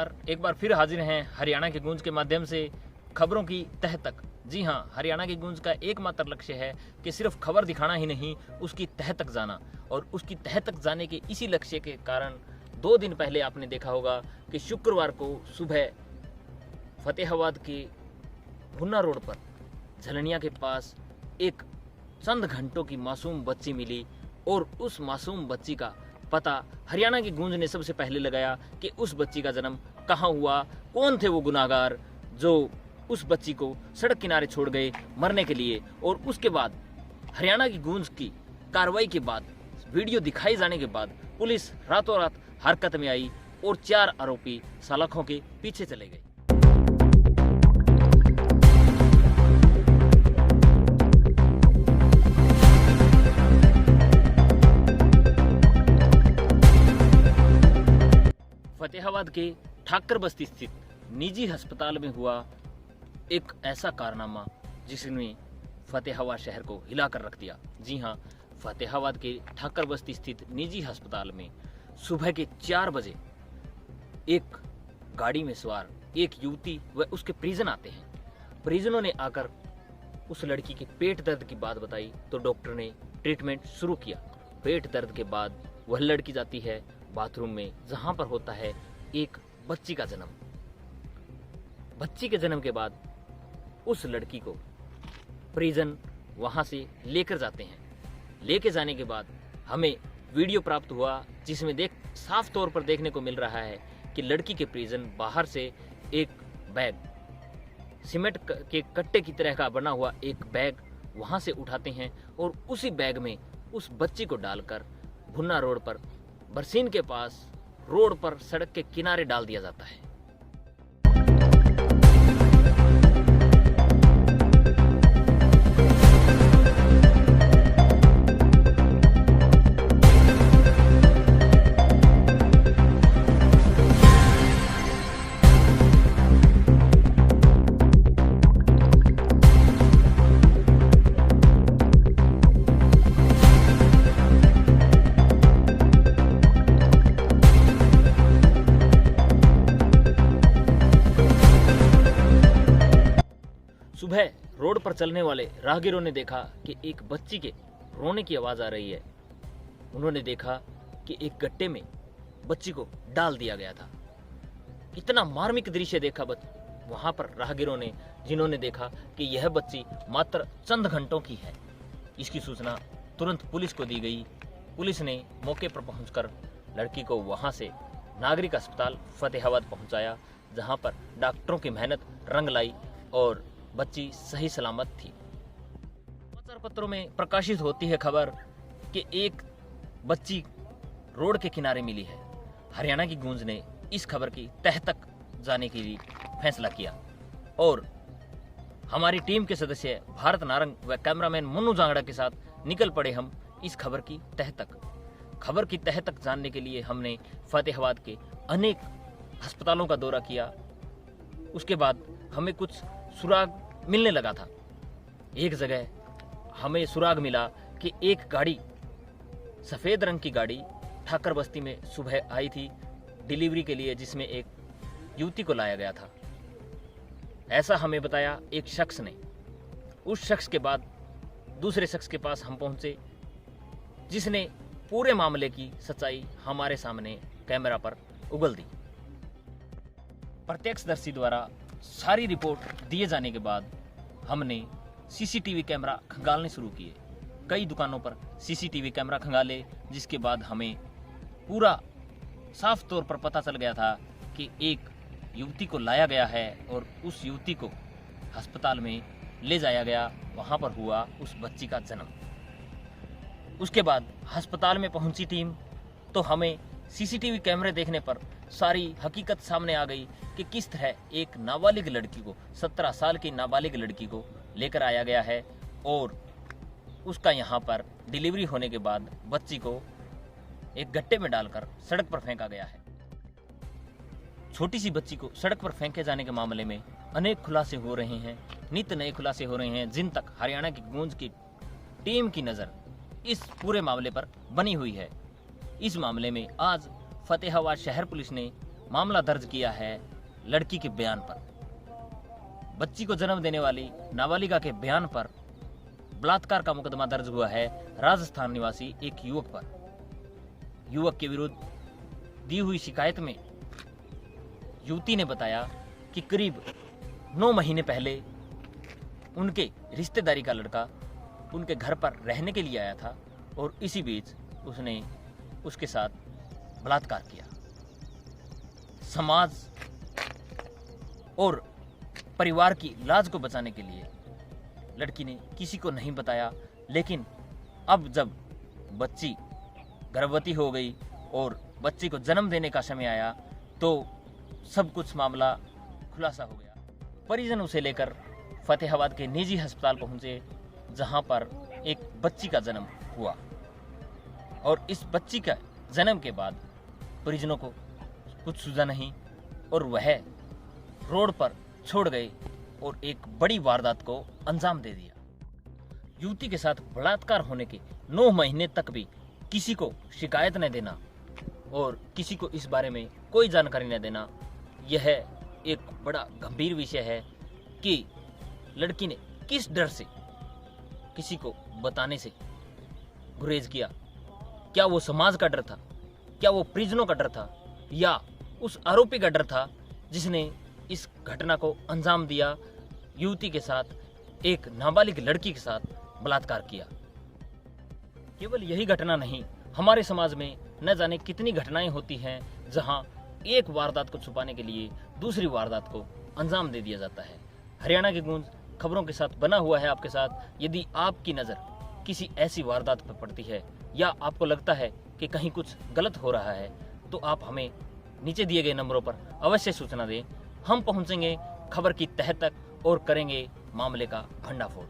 नमस्कार, एक बार फिर हाजिर हैं हरियाणा की गूंज के माध्यम से खबरों की तह तक। जी हाँ, हरियाणा की गूंज का एकमात्र लक्ष्य है कि सिर्फ खबर दिखाना ही नहीं, उसकी तह तक जाना। और उसकी तह तक जाने के इसी लक्ष्य के कारण 2 दिन पहले आपने देखा होगा कि शुक्रवार को सुबह फतेहाबाद के भुन्ना रोड पर झलनिया के पास एक चंद घंटों की मासूम बच्ची मिली। और उस मासूम बच्ची का पता हरियाणा की गूंज ने सबसे पहले लगाया कि उस बच्ची का जन्म कहाँ हुआ, कौन थे वो गुनाहगार जो उस बच्ची को सड़क किनारे छोड़ गए मरने के लिए। और उसके बाद हरियाणा की गूंज की कार्रवाई के बाद, वीडियो दिखाई जाने के बाद पुलिस रातों रात हरकत में आई और 4 आरोपी सलाखों के पीछे चले गए। फतेहाबाद के ठाकर बस्ती स्थित निजी अस्पताल में हुआ एक ऐसा कारनामा जिसने फतेहाबाद शहर को हिलाकर रख दिया। जी हां, फतेहाबाद के ठाकर बस्ती स्थित निजी अस्पताल में सुबह के 4 बजे एक गाड़ी में सवार एक युवती व उसके परिजन आते हैं। परिजनों ने आकर उस लड़की के पेट दर्द की बात बताई तो डॉक्टर ने ट्रीटमेंट शुरू किया। पेट दर्द के बाद वह लड़की जाती है बाथरूम में, जहां पर होता है एक बच्ची का जन्म। बच्ची के जन्म के बाद उस लड़की को परिजन वहां से लेकर जाते हैं। लेके जाने के बाद हमें वीडियो प्राप्त हुआ जिसमें साफ तौर पर देखने को मिल रहा है कि लड़की के परिजन बाहर से एक बैग, सीमेंट के कट्टे की तरह का बना हुआ एक बैग वहां से उठाते हैं और उसी बैग में उस बच्ची को डालकर भुन्ना रोड पर बरसीन के पास रोड पर सड़क के किनारे डाल दिया जाता है। सुबह रोड पर चलने वाले राहगीरों ने देखा कि एक बच्ची के रोने की आवाज आ रही है। उन्होंने देखा कि एक गट्टे में बच्ची को डाल दिया गया था। इतना मार्मिक दृश्य देखा वहां पर राहगीरों ने, जिन्होंने देखा कि यह बच्ची मात्र चंद घंटों की है। इसकी सूचना तुरंत पुलिस को दी गई। पुलिस ने मौके पर पहुंचकर लड़की को वहां से नागरिक अस्पताल फतेहाबाद पहुंचाया, जहां पर डॉक्टरों की मेहनत रंग लाई और बच्ची सही सलामत थी। समाचार पत्रों में प्रकाशित होती है खबर कि एक बच्ची रोड के किनारे मिली है। हरियाणा की गूंज ने इस खबर की तह तक जाने के लिए फैसला किया और हमारी टीम के सदस्य भारत नारंग व कैमरामैन मनु जांगड़ा के साथ निकल पड़े हम इस खबर की तह तक। खबर की तह तक जानने के लिए हमने फतेहाबाद के अनेक अस्पतालों का दौरा किया। उसके बाद हमें कुछ सुराग मिलने लगा था। एक जगह हमें सुराग मिला कि एक गाड़ी, सफेद रंग की गाड़ी ठाकर बस्ती में सुबह आई थी डिलीवरी के लिए, जिसमें एक युवती को लाया गया था। ऐसा हमें बताया एक शख्स ने। उस शख्स के बाद दूसरे शख्स के पास हम पहुंचे, जिसने पूरे मामले की सच्चाई हमारे सामने कैमरा पर उगल दी। प्रत्यक्षदर्शी द्वारा सारी रिपोर्ट दिए जाने के बाद हमने सीसीटीवी कैमरा खंगालने शुरू किए। कई दुकानों पर सीसीटीवी कैमरा खंगाले, जिसके बाद हमें पूरा साफ तौर पर पता चल गया था कि एक युवती को लाया गया है और उस युवती को अस्पताल में ले जाया गया। वहां पर हुआ उस बच्ची का जन्म। उसके बाद अस्पताल में पहुंची टीम तो हमें सीसीटीवी कैमरे देखने पर सारी हकीकत सामने आ गई कि किस तरह एक नाबालिग लड़की को, 17 साल की नाबालिग लड़की को लेकर आया गया है और उसका यहाँ पर डिलीवरी होने के बाद बच्ची को एक गट्टे में डालकर सड़क पर फेंका गया है। छोटी सी बच्ची को सड़क पर फेंके जाने के मामले में अनेक खुलासे हो रहे हैं, नित नए खुलासे हो रहे हैं, जिन तक हरियाणा की गूंज की टीम की नज़र इस पूरे मामले पर बनी हुई है। इस मामले में आज फतेहाबाद शहर पुलिस ने मामला दर्ज किया है लड़की के बयान पर। बच्ची को जन्म देने वाली नाबालिगा के बयान पर बलात्कार का मुकदमा दर्ज हुआ है राजस्थान निवासी एक युवक पर। युवक के विरुद्ध दी हुई शिकायत में युवती ने बताया कि करीब 9 महीने पहले उनके रिश्तेदारी का लड़का उनके घर पर रहने के लिए आया था और इसी बीच उसने उसके साथ बलात्कार किया। समाज और परिवार की लाज को बचाने के लिए लड़की ने किसी को नहीं बताया, लेकिन अब जब बच्ची गर्भवती हो गई और बच्ची को जन्म देने का समय आया तो सब कुछ मामला खुलासा हो गया। परिजन उसे लेकर फतेहाबाद के निजी अस्पताल पहुंचे, जहां पर एक बच्ची का जन्म हुआ और इस बच्ची का जन्म के बाद परिजनों को कुछ सूझा नहीं और वह रोड पर छोड़ गए और एक बड़ी वारदात को अंजाम दे दिया। युवती के साथ बलात्कार होने के 9 महीने तक भी किसी को शिकायत न देना और किसी को इस बारे में कोई जानकारी न देना, यह एक बड़ा गंभीर विषय है कि लड़की ने किस डर से किसी को बताने से गुरेज किया। क्या वो समाज का डर था, क्या वो परिजनों का डर था, या उस आरोपी का डर था जिसने इस घटना को अंजाम दिया, युवती के साथ एक नाबालिग लड़की के साथ बलात्कार किया। केवल यही घटना नहीं, हमारे समाज में न जाने कितनी घटनाएं होती हैं जहां एक वारदात को छुपाने के लिए दूसरी वारदात को अंजाम दे दिया जाता है। हरियाणा की गूंज खबरों के साथ बना हुआ है आपके साथ। यदि आपकी नज़र किसी ऐसी वारदात पर पड़ती है या आपको लगता है कि कहीं कुछ गलत हो रहा है तो आप हमें नीचे दिए गए नंबरों पर अवश्य सूचना दें। हम पहुंचेंगे खबर की तह तक और करेंगे मामले का भंडाफोड़।